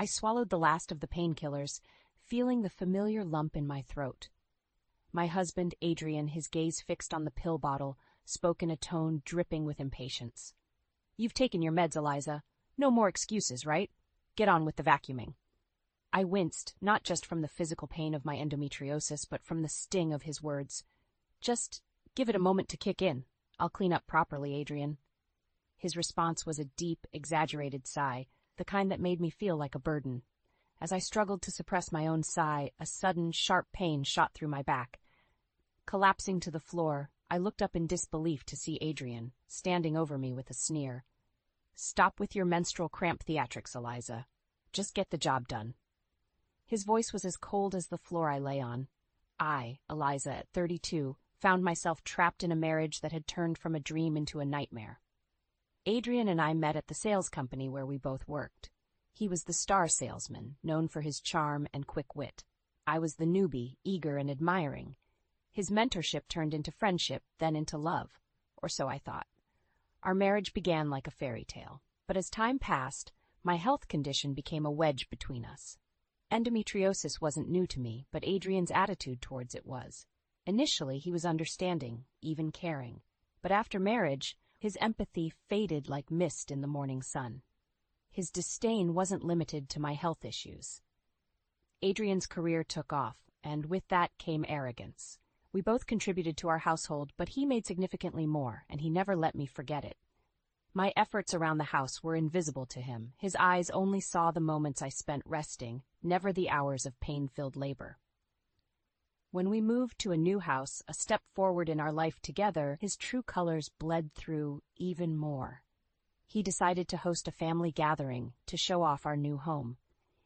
I swallowed the last of the painkillers, feeling the familiar lump in my throat. My husband, Adrian, his gaze fixed on the pill bottle, spoke in a tone dripping with impatience. "You've taken your meds, Eliza. No more excuses, right? Get on with the vacuuming." I winced, not just from the physical pain of my endometriosis, but from the sting of his words. "Just give it a moment to kick in. I'll clean up properly, Adrian." His response was a deep, exaggerated sigh, the kind that made me feel like a burden. As I struggled to suppress my own sigh, a sudden, sharp pain shot through my back. Collapsing to the floor, I looked up in disbelief to see Adrian, standing over me with a sneer. "Stop with your menstrual cramp theatrics, Eliza. Just get the job done." His voice was as cold as the floor I lay on. I, Eliza, at 32, found myself trapped in a marriage that had turned from a dream into a nightmare. Adrian and I met at the sales company where we both worked. He was the star salesman, known for his charm and quick wit. I was the newbie, eager and admiring. His mentorship turned into friendship, then into love, or so I thought. Our marriage began like a fairy tale, but as time passed, my health condition became a wedge between us. Endometriosis wasn't new to me, but Adrian's attitude towards it was. Initially, he was understanding, even caring. But after marriage, his empathy faded like mist in the morning sun. His disdain wasn't limited to my health issues. Adrian's career took off, and with that came arrogance. We both contributed to our household, but he made significantly more, and he never let me forget it. My efforts around the house were invisible to him. His eyes only saw the moments I spent resting, never the hours of pain-filled labor. When we moved to a new house, a step forward in our life together, his true colors bled through even more. He decided to host a family gathering to show off our new home.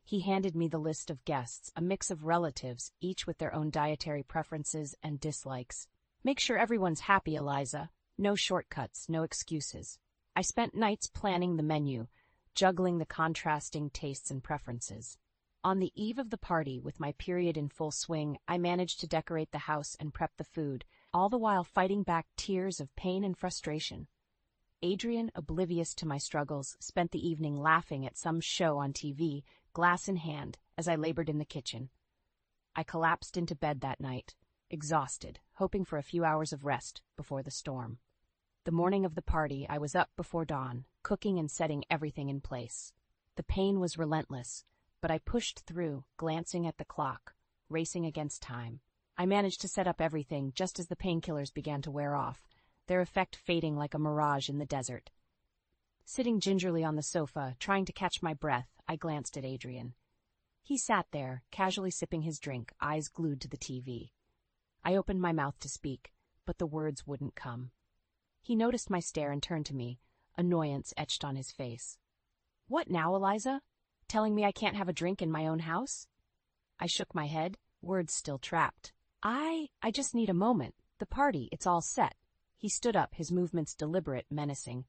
He handed me the list of guests, a mix of relatives, each with their own dietary preferences and dislikes. "Make sure everyone's happy, Eliza. No shortcuts, no excuses." I spent nights planning the menu, juggling the contrasting tastes and preferences. On the eve of the party, with my period in full swing, I managed to decorate the house and prep the food, all the while fighting back tears of pain and frustration. Adrian, oblivious to my struggles, spent the evening laughing at some show on TV, glass in hand, as I labored in the kitchen. I collapsed into bed that night, exhausted, hoping for a few hours of rest before the storm. The morning of the party, I was up before dawn, cooking and setting everything in place. The pain was relentless, but I pushed through, glancing at the clock, racing against time. I managed to set up everything just as the painkillers began to wear off, their effect fading like a mirage in the desert. Sitting gingerly on the sofa, trying to catch my breath, I glanced at Adrian. He sat there, casually sipping his drink, eyes glued to the TV. I opened my mouth to speak, but the words wouldn't come. He noticed my stare and turned to me, annoyance etched on his face. "What now, Eliza? Telling me I can't have a drink in my own house?" I shook my head, words still trapped. I just need a moment. The party, it's all set." He stood up, his movements deliberate, menacing.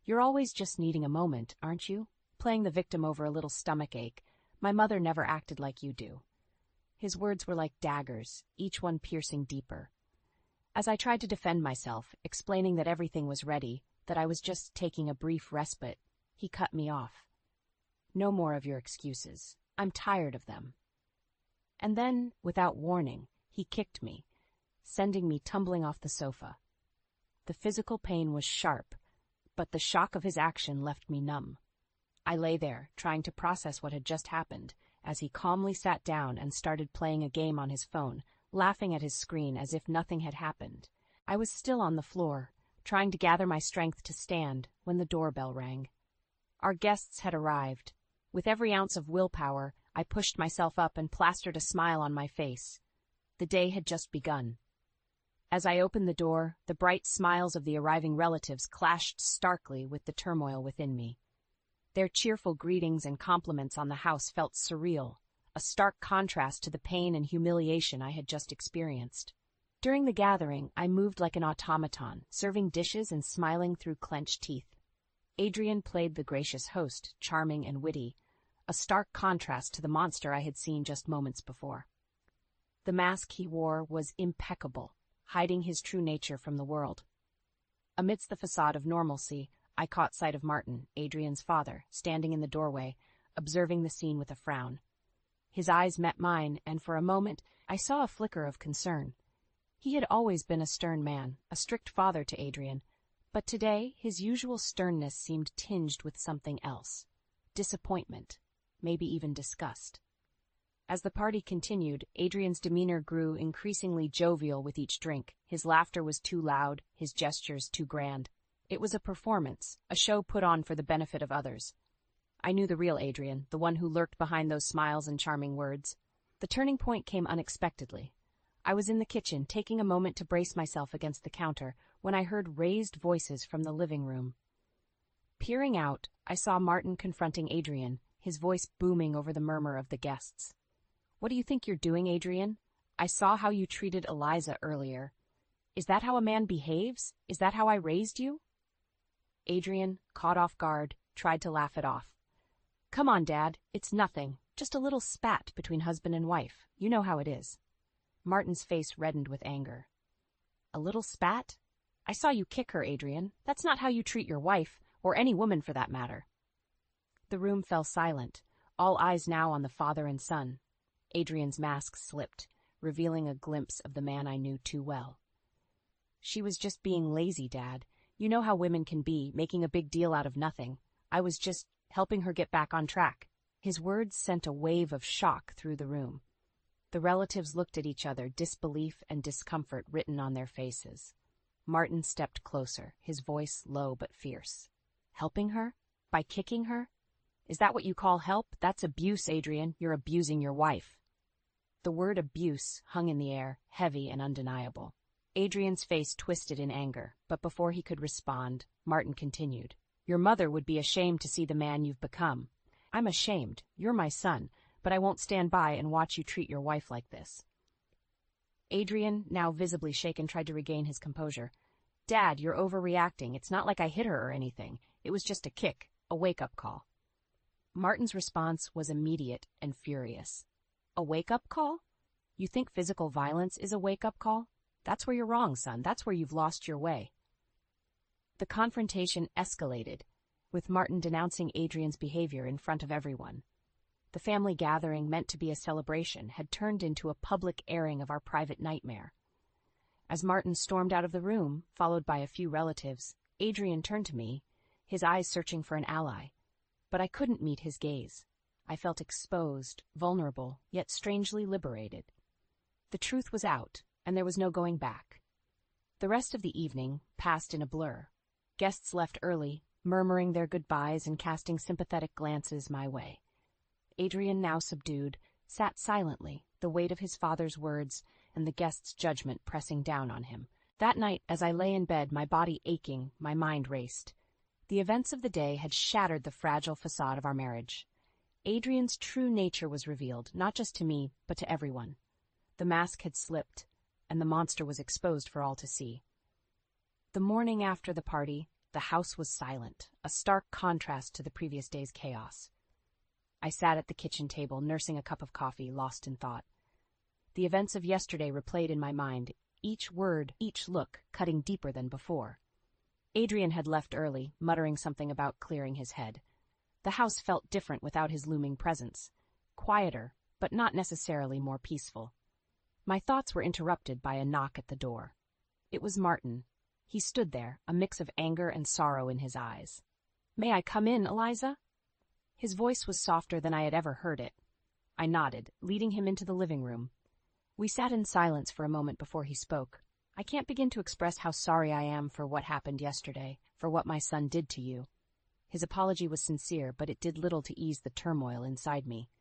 "You're always just needing a moment, aren't you? Playing the victim over a little stomach ache. My mother never acted like you do." His words were like daggers, each one piercing deeper. As I tried to defend myself, explaining that everything was ready, that I was just taking a brief respite, he cut me off. "No more of your excuses. I'm tired of them." And then, without warning, he kicked me, sending me tumbling off the sofa. The physical pain was sharp, but the shock of his action left me numb. I lay there, trying to process what had just happened, as he calmly sat down and started playing a game on his phone, laughing at his screen as if nothing had happened. I was still on the floor, trying to gather my strength to stand, when the doorbell rang. Our guests had arrived. With every ounce of willpower, I pushed myself up and plastered a smile on my face. The day had just begun. As I opened the door, the bright smiles of the arriving relatives clashed starkly with the turmoil within me. Their cheerful greetings and compliments on the house felt surreal, a stark contrast to the pain and humiliation I had just experienced. During the gathering, I moved like an automaton, serving dishes and smiling through clenched teeth. Adrian played the gracious host, charming and witty, a stark contrast to the monster I had seen just moments before. The mask he wore was impeccable, hiding his true nature from the world. Amidst the facade of normalcy, I caught sight of Martin, Adrian's father, standing in the doorway, observing the scene with a frown. His eyes met mine, and for a moment I saw a flicker of concern. He had always been a stern man, a strict father to Adrian, but today his usual sternness seemed tinged with something else. Disappointment, maybe even disgust. As the party continued, Adrian's demeanor grew increasingly jovial with each drink. His laughter was too loud, his gestures too grand. It was a performance, a show put on for the benefit of others. I knew the real Adrian, the one who lurked behind those smiles and charming words. The turning point came unexpectedly. I was in the kitchen, taking a moment to brace myself against the counter, when I heard raised voices from the living room. Peering out, I saw Martin confronting Adrian, his voice booming over the murmur of the guests. "What do you think you're doing, Adrian? I saw how you treated Eliza earlier. Is that how a man behaves? Is that how I raised you?" Adrian, caught off guard, tried to laugh it off. "Come on, Dad, it's nothing. Just a little spat between husband and wife. You know how it is." Martin's face reddened with anger. "A little spat? I saw you kick her, Adrian. That's not how you treat your wife, or any woman for that matter." The room fell silent, all eyes now on the father and son. Adrian's mask slipped, revealing a glimpse of the man I knew too well. "She was just being lazy, Dad. You know how women can be, making a big deal out of nothing. I was just helping her get back on track." His words sent a wave of shock through the room. The relatives looked at each other, disbelief and discomfort written on their faces. Martin stepped closer, his voice low but fierce. "Helping her? By kicking her? Is that what you call help? That's abuse, Adrian. You're abusing your wife." The word abuse hung in the air, heavy and undeniable. Adrian's face twisted in anger, but before he could respond, Martin continued. "Your mother would be ashamed to see the man you've become. I'm ashamed. You're my son, but I won't stand by and watch you treat your wife like this." Adrian, now visibly shaken, tried to regain his composure. "Dad, you're overreacting. It's not like I hit her or anything. It was just a kick, a wake-up call." Martin's response was immediate and furious. "A wake-up call? You think physical violence is a wake-up call? That's where you're wrong, son. That's where you've lost your way." The confrontation escalated, with Martin denouncing Adrian's behavior in front of everyone. The family gathering, meant to be a celebration, had turned into a public airing of our private nightmare. As Martin stormed out of the room, followed by a few relatives, Adrian turned to me, his eyes searching for an ally. But I couldn't meet his gaze. I felt exposed, vulnerable, yet strangely liberated. The truth was out, and there was no going back. The rest of the evening passed in a blur. Guests left early, murmuring their goodbyes and casting sympathetic glances my way. Adrian, now subdued, sat silently, the weight of his father's words and the guests' judgment pressing down on him. That night, as I lay in bed, my body aching, my mind raced. The events of the day had shattered the fragile facade of our marriage. Adrian's true nature was revealed, not just to me, but to everyone. The mask had slipped, and the monster was exposed for all to see. The morning after the party, the house was silent, a stark contrast to the previous day's chaos. I sat at the kitchen table, nursing a cup of coffee, lost in thought. The events of yesterday replayed in my mind, each word, each look, cutting deeper than before. Adrian had left early, muttering something about clearing his head. The house felt different without his looming presence. Quieter, but not necessarily more peaceful. My thoughts were interrupted by a knock at the door. It was Martin. He stood there, a mix of anger and sorrow in his eyes. "May I come in, Eliza?" His voice was softer than I had ever heard it. I nodded, leading him into the living room. We sat in silence for a moment before he spoke. "I can't begin to express how sorry I am for what happened yesterday, for what my son did to you." His apology was sincere, but it did little to ease the turmoil inside me.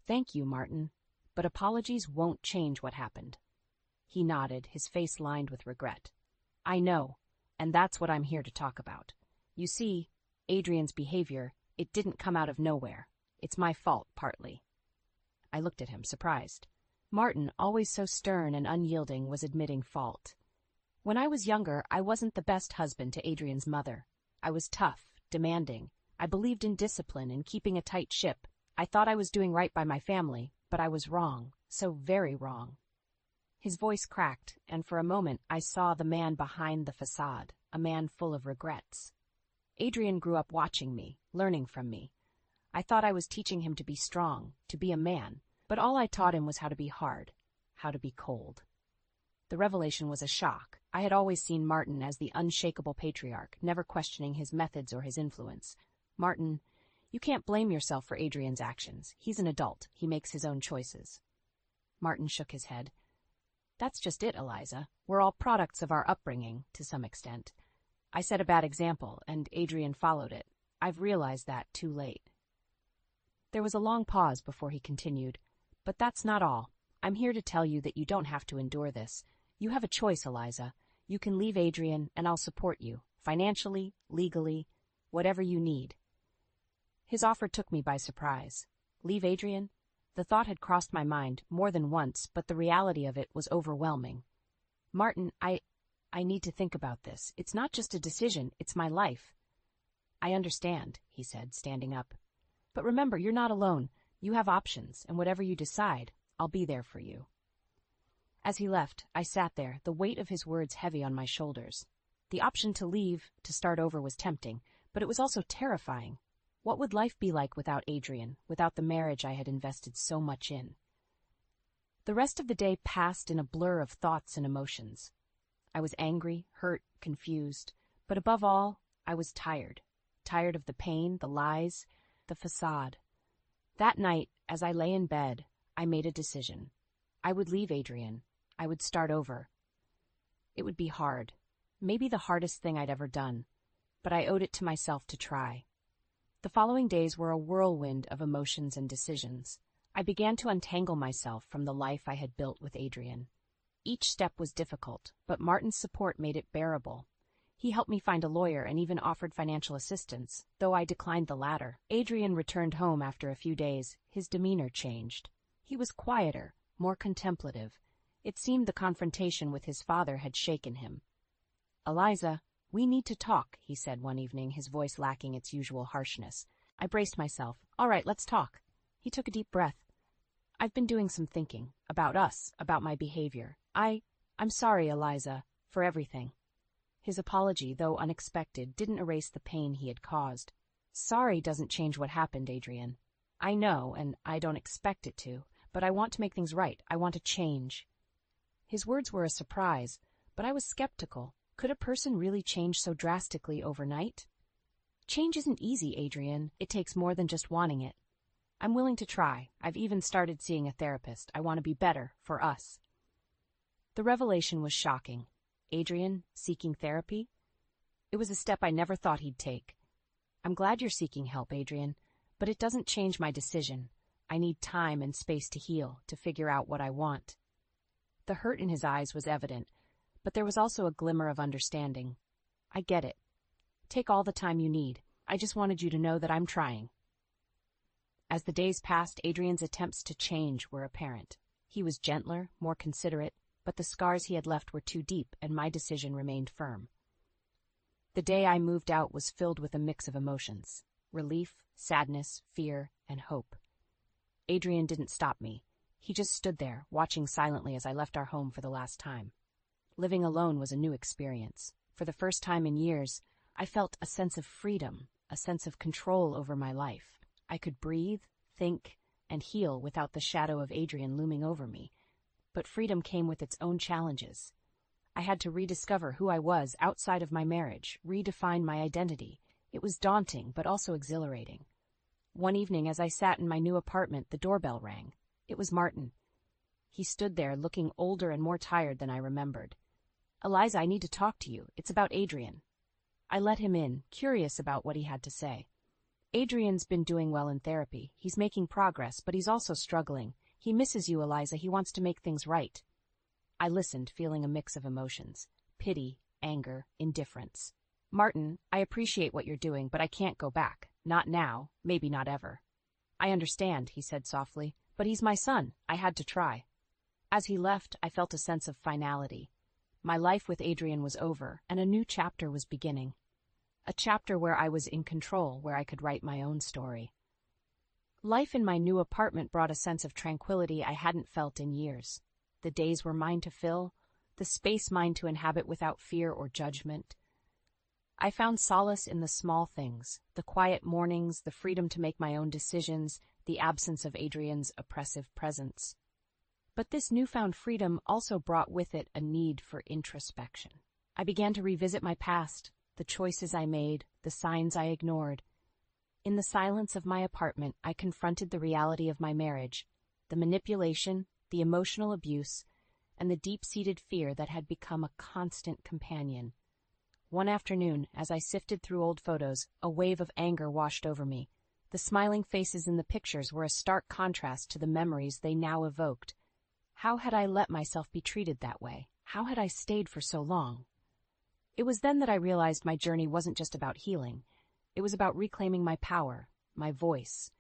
"Thank you, Martin, but apologies won't change what happened." He nodded, his face lined with regret. "I know, and that's what I'm here to talk about. You see, Adrian's behavior, it didn't come out of nowhere. It's my fault, partly." I looked at him, surprised. Martin, always so stern and unyielding, was admitting fault. "When I was younger, I wasn't the best husband to Adrian's mother. I was tough, demanding. I believed in discipline and keeping a tight ship. I thought I was doing right by my family, but I was wrong, so very wrong." His voice cracked, and for a moment I saw the man behind the facade, a man full of regrets. Adrian grew up watching me, learning from me. I thought I was teaching him to be strong, to be a man, but all I taught him was how to be hard, how to be cold. The revelation was a shock. I had always seen Martin as the unshakable patriarch, never questioning his methods or his influence. Martin, you can't blame yourself for Adrian's actions. He's an adult. He makes his own choices. Martin shook his head. That's just it, Eliza. We're all products of our upbringing, to some extent. I set a bad example, and Adrian followed it. I've realized that too late. There was a long pause before he continued. But that's not all. I'm here to tell you that you don't have to endure this. You have a choice, Eliza. You can leave Adrian, and I'll support you, financially, legally, whatever you need. His offer took me by surprise. Leave Adrian? The thought had crossed my mind more than once, but the reality of it was overwhelming. Martin, I need to think about this. It's not just a decision, it's my life. I understand, he said, standing up. But remember, you're not alone. You have options, and whatever you decide, I'll be there for you. As he left, I sat there, the weight of his words heavy on my shoulders. The option to leave, to start over, was tempting, but it was also terrifying. What would life be like without Adrian, without the marriage I had invested so much in? The rest of the day passed in a blur of thoughts and emotions. I was angry, hurt, confused, but above all, I was tired. Tired of the pain, the lies, the facade. That night, as I lay in bed, I made a decision. I would leave Adrian. I would start over. It would be hard, maybe the hardest thing I'd ever done, but I owed it to myself to try. The following days were a whirlwind of emotions and decisions. I began to untangle myself from the life I had built with Adrian. Each step was difficult, but Martin's support made it bearable. He helped me find a lawyer and even offered financial assistance, though I declined the latter. Adrian returned home after a few days. His demeanor changed. He was quieter, more contemplative. It seemed the confrontation with his father had shaken him. Eliza, we need to talk, he said one evening, his voice lacking its usual harshness. I braced myself. All right, let's talk. He took a deep breath. I've been doing some thinking. About us, about my behavior. I'm sorry, Eliza, for everything. His apology, though unexpected, didn't erase the pain he had caused. Sorry doesn't change what happened, Adrian. I know, and I don't expect it to, but I want to make things right. I want to change. His words were a surprise, but I was skeptical. Could a person really change so drastically overnight? Change isn't easy, Adrian. It takes more than just wanting it. I'm willing to try. I've even started seeing a therapist. I want to be better, for us. The revelation was shocking. Adrian, seeking therapy? It was a step I never thought he'd take. I'm glad you're seeking help, Adrian, but it doesn't change my decision. I need time and space to heal, to figure out what I want. The hurt in his eyes was evident, but there was also a glimmer of understanding. I get it. Take all the time you need. I just wanted you to know that I'm trying. As the days passed, Adrian's attempts to change were apparent. He was gentler, more considerate, but the scars he had left were too deep, and my decision remained firm. The day I moved out was filled with a mix of emotions: relief, sadness, fear, and hope. Adrian didn't stop me. He just stood there, watching silently as I left our home for the last time. Living alone was a new experience. For the first time in years, I felt a sense of freedom, a sense of control over my life. I could breathe, think, and heal without the shadow of Adrian looming over me. But freedom came with its own challenges. I had to rediscover who I was outside of my marriage, redefine my identity. It was daunting, but also exhilarating. One evening, as I sat in my new apartment, the doorbell rang. It was Martin. He stood there, looking older and more tired than I remembered. "Eliza, I need to talk to you. It's about Adrian." I let him in, curious about what he had to say. Adrian's been doing well in therapy. He's making progress, but he's also struggling. He misses you, Eliza. He wants to make things right. I listened, feeling a mix of emotions: pity, anger, indifference. "Martin, I appreciate what you're doing, but I can't go back. Not now, maybe not ever." "I understand," he said softly, "but he's my son. I had to try." As he left, I felt a sense of finality. My life with Adrian was over, and a new chapter was beginning. A chapter where I was in control, where I could write my own story. Life in my new apartment brought a sense of tranquility I hadn't felt in years. The days were mine to fill, the space mine to inhabit without fear or judgment. I found solace in the small things, the quiet mornings, the freedom to make my own decisions, the absence of Adrian's oppressive presence. But this newfound freedom also brought with it a need for introspection. I began to revisit my past, the choices I made, the signs I ignored. In the silence of my apartment, I confronted the reality of my marriage, the manipulation, the emotional abuse, and the deep-seated fear that had become a constant companion. One afternoon, as I sifted through old photos, a wave of anger washed over me. The smiling faces in the pictures were a stark contrast to the memories they now evoked. How had I let myself be treated that way? How had I stayed for so long? It was then that I realized my journey wasn't just about healing. It was about reclaiming my power, my voice.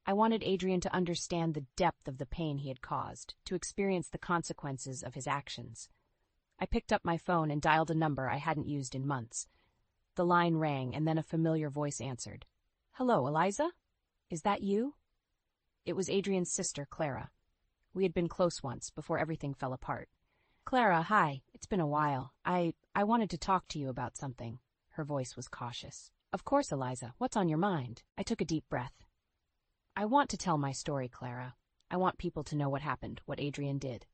I wanted Adrian to understand the depth of the pain he had caused, to experience the consequences of his actions. I picked up my phone and dialed a number I hadn't used in months. The line rang, and then a familiar voice answered. "Hello, Eliza? Is that you?" It was Adrian's sister, Clara. We had been close once, before everything fell apart. "Clara, hi. It's been a while. I wanted to talk to you about something." Her voice was cautious. "Of course, Eliza. What's on your mind?" I took a deep breath. "I want to tell my story, Clara. I want people to know what happened, what Adrian did."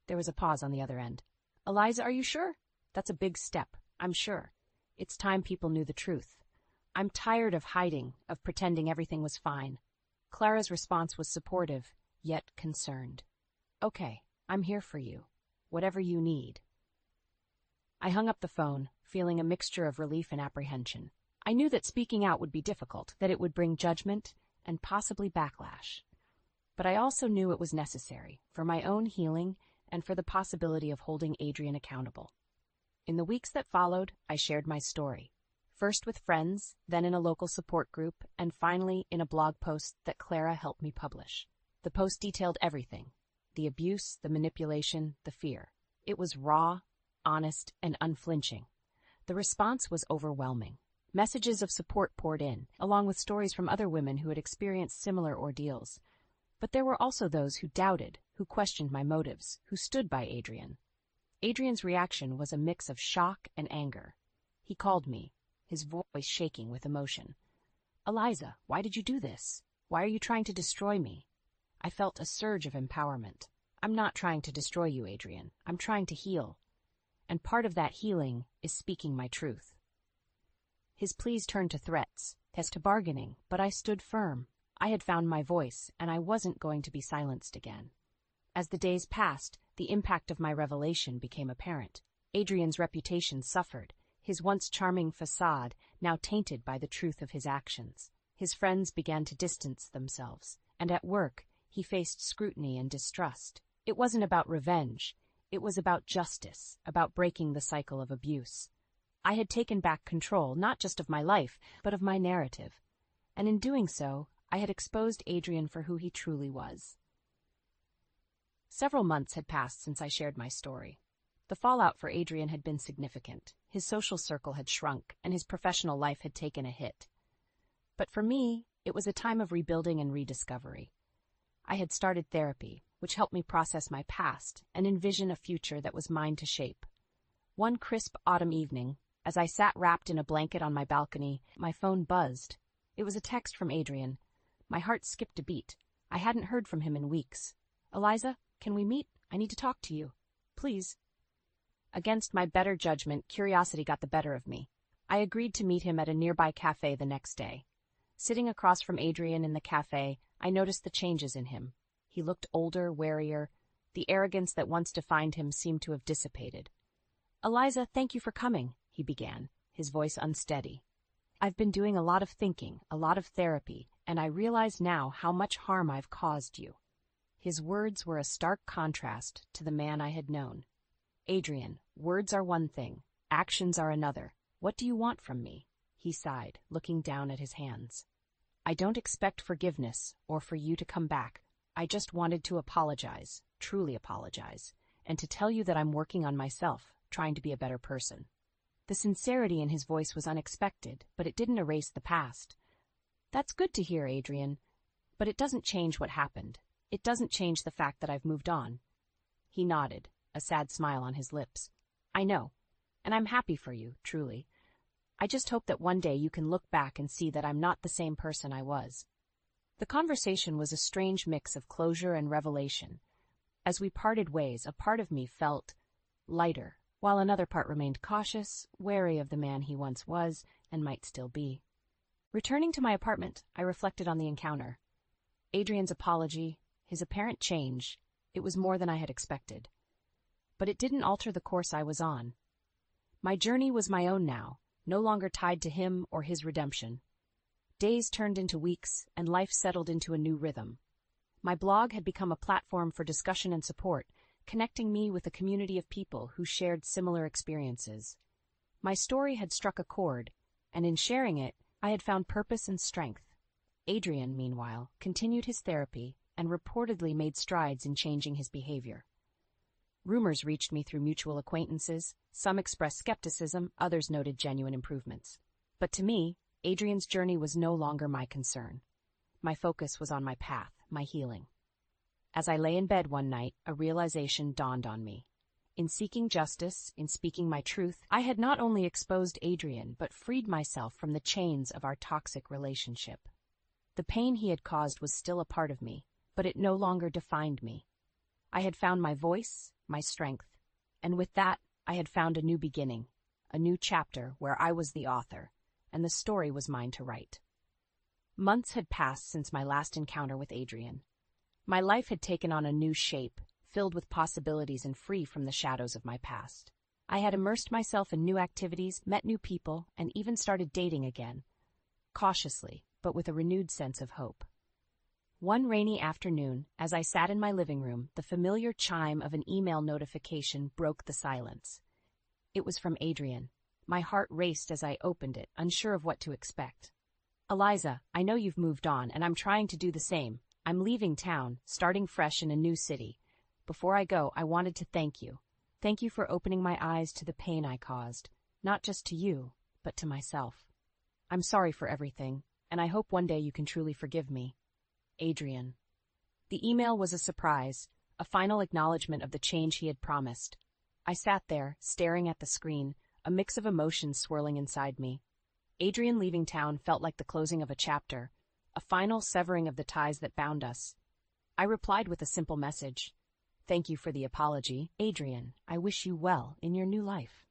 There was a pause on the other end. "Eliza, are you sure? That's a big step, I'm sure. It's time people knew the truth. I'm tired of hiding, of pretending everything was fine." Clara's response was supportive, yet concerned. "Okay, I'm here for you. Whatever you need." I hung up the phone, feeling a mixture of relief and apprehension. I knew that speaking out would be difficult, that it would bring judgment and possibly backlash. But I also knew it was necessary, for my own healing and for the possibility of holding Adrian accountable. In the weeks that followed, I shared my story. First with friends, then in a local support group, and finally in a blog post that Clara helped me publish. The post detailed everything: the abuse, the manipulation, the fear. It was raw, honest, and unflinching. The response was overwhelming. Messages of support poured in, along with stories from other women who had experienced similar ordeals. But there were also those who doubted, who questioned my motives, who stood by Adrian. Adrian's reaction was a mix of shock and anger. He called me, his voice shaking with emotion. "Eliza, why did you do this? Why are you trying to destroy me?" I felt a surge of empowerment. "I'm not trying to destroy you, Adrian. I'm trying to heal. And part of that healing is speaking my truth." His pleas turned to threats, to bargaining, but I stood firm. I had found my voice, and I wasn't going to be silenced again. As the days passed, the impact of my revelation became apparent. Adrian's reputation suffered, his once charming facade now tainted by the truth of his actions. His friends began to distance themselves, and at work he faced scrutiny and distrust. It wasn't about revenge. It was about justice, about breaking the cycle of abuse. I had taken back control, not just of my life, but of my narrative. And in doing so, I had exposed Adrian for who he truly was. Several months had passed since I shared my story. The fallout for Adrian had been significant. His social circle had shrunk, and his professional life had taken a hit. But for me, it was a time of rebuilding and rediscovery. I had started therapy, which helped me process my past and envision a future that was mine to shape. One crisp autumn evening, as I sat wrapped in a blanket on my balcony, my phone buzzed. It was a text from Adrian. My heart skipped a beat. I hadn't heard from him in weeks. "Eliza, can we meet? I need to talk to you. Please." Against my better judgment, curiosity got the better of me. I agreed to meet him at a nearby cafe the next day. Sitting across from Adrian in the cafe, I noticed the changes in him. He looked older, warier. The arrogance that once defined him seemed to have dissipated. "Eliza, thank you for coming," he began, his voice unsteady. "I've been doing a lot of thinking, a lot of therapy, and I realize now how much harm I've caused you." His words were a stark contrast to the man I had known. "Adrian, words are one thing, actions are another. What do you want from me?" He sighed, looking down at his hands. "I don't expect forgiveness or for you to come back. I just wanted to apologize, truly apologize, and to tell you that I'm working on myself, trying to be a better person." The sincerity in his voice was unexpected, but it didn't erase the past. "That's good to hear, Adrian, but it doesn't change what happened. It doesn't change the fact that I've moved on." He nodded, a sad smile on his lips. "I know, and I'm happy for you, truly. I just hope that one day you can look back and see that I'm not the same person I was." The conversation was a strange mix of closure and revelation. As we parted ways, a part of me felt lighter, while another part remained cautious, wary of the man he once was and might still be. Returning to my apartment, I reflected on the encounter. Adrian's apology, his apparent change, it was more than I had expected. But it didn't alter the course I was on. My journey was my own now, no longer tied to him or his redemption. Days turned into weeks, and life settled into a new rhythm. My blog had become a platform for discussion and support, connecting me with a community of people who shared similar experiences. My story had struck a chord, and in sharing it, I had found purpose and strength. Adrian, meanwhile, continued his therapy and reportedly made strides in changing his behavior. Rumors reached me through mutual acquaintances. Some expressed skepticism, others noted genuine improvements. But to me, Adrian's journey was no longer my concern. My focus was on my path, my healing. As I lay in bed one night, a realization dawned on me. In seeking justice, in speaking my truth, I had not only exposed Adrian, but freed myself from the chains of our toxic relationship. The pain he had caused was still a part of me, but it no longer defined me. I had found my voice, my strength, and with that, I had found a new beginning, a new chapter where I was the author, and the story was mine to write. Months had passed since my last encounter with Adrian. My life had taken on a new shape, filled with possibilities and free from the shadows of my past. I had immersed myself in new activities, met new people, and even started dating again, cautiously, but with a renewed sense of hope. One rainy afternoon, as I sat in my living room, the familiar chime of an email notification broke the silence. It was from Adrian. My heart raced as I opened it, unsure of what to expect. "Eliza, I know you've moved on, and I'm trying to do the same. I'm leaving town, starting fresh in a new city. Before I go, I wanted to thank you. Thank you for opening my eyes to the pain I caused, not just to you, but to myself. I'm sorry for everything, and I hope one day you can truly forgive me. Adrian." The email was a surprise, a final acknowledgement of the change he had promised. I sat there, staring at the screen, a mix of emotions swirling inside me. Adrian leaving town felt like the closing of a chapter, a final severing of the ties that bound us. I replied with a simple message. "Thank you for the apology, Adrian. I wish you well in your new life."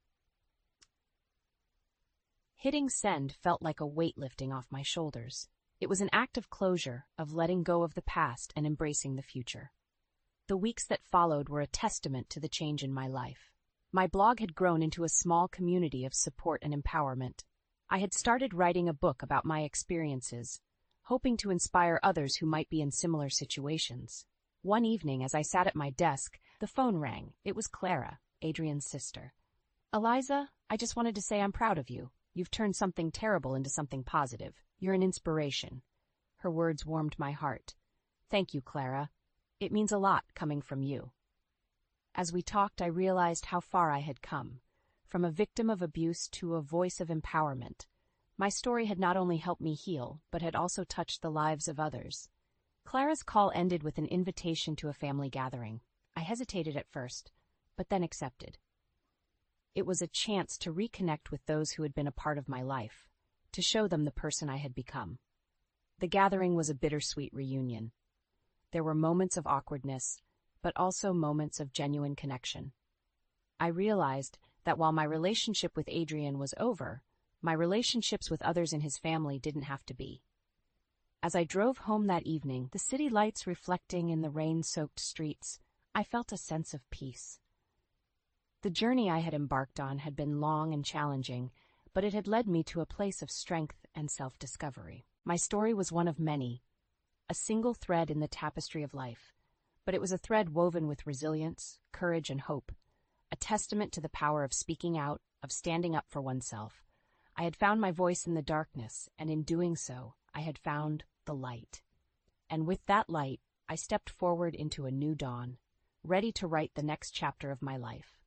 Hitting send felt like a weight lifting off my shoulders. It was an act of closure, of letting go of the past and embracing the future. The weeks that followed were a testament to the change in my life. My blog had grown into a small community of support and empowerment. I had started writing a book about my experiences, hoping to inspire others who might be in similar situations. One evening, as I sat at my desk, the phone rang. It was Clara, Adrian's sister. "Eliza, I just wanted to say I'm proud of you. You've turned something terrible into something positive. You're an inspiration." Her words warmed my heart. "Thank you, Clara. It means a lot coming from you." As we talked, I realized how far I had come. From a victim of abuse to a voice of empowerment. My story had not only helped me heal, but had also touched the lives of others. Clara's call ended with an invitation to a family gathering. I hesitated at first, but then accepted. It was a chance to reconnect with those who had been a part of my life, to show them the person I had become. The gathering was a bittersweet reunion. There were moments of awkwardness, but also moments of genuine connection. I realized that while my relationship with Adrian was over, my relationships with others in his family didn't have to be. As I drove home that evening, the city lights reflecting in the rain-soaked streets, I felt a sense of peace. The journey I had embarked on had been long and challenging, but it had led me to a place of strength and self-discovery. My story was one of many, a single thread in the tapestry of life, but it was a thread woven with resilience, courage, and hope, a testament to the power of speaking out, of standing up for oneself. I had found my voice in the darkness, and in doing so, I had found the light. And with that light, I stepped forward into a new dawn, ready to write the next chapter of my life.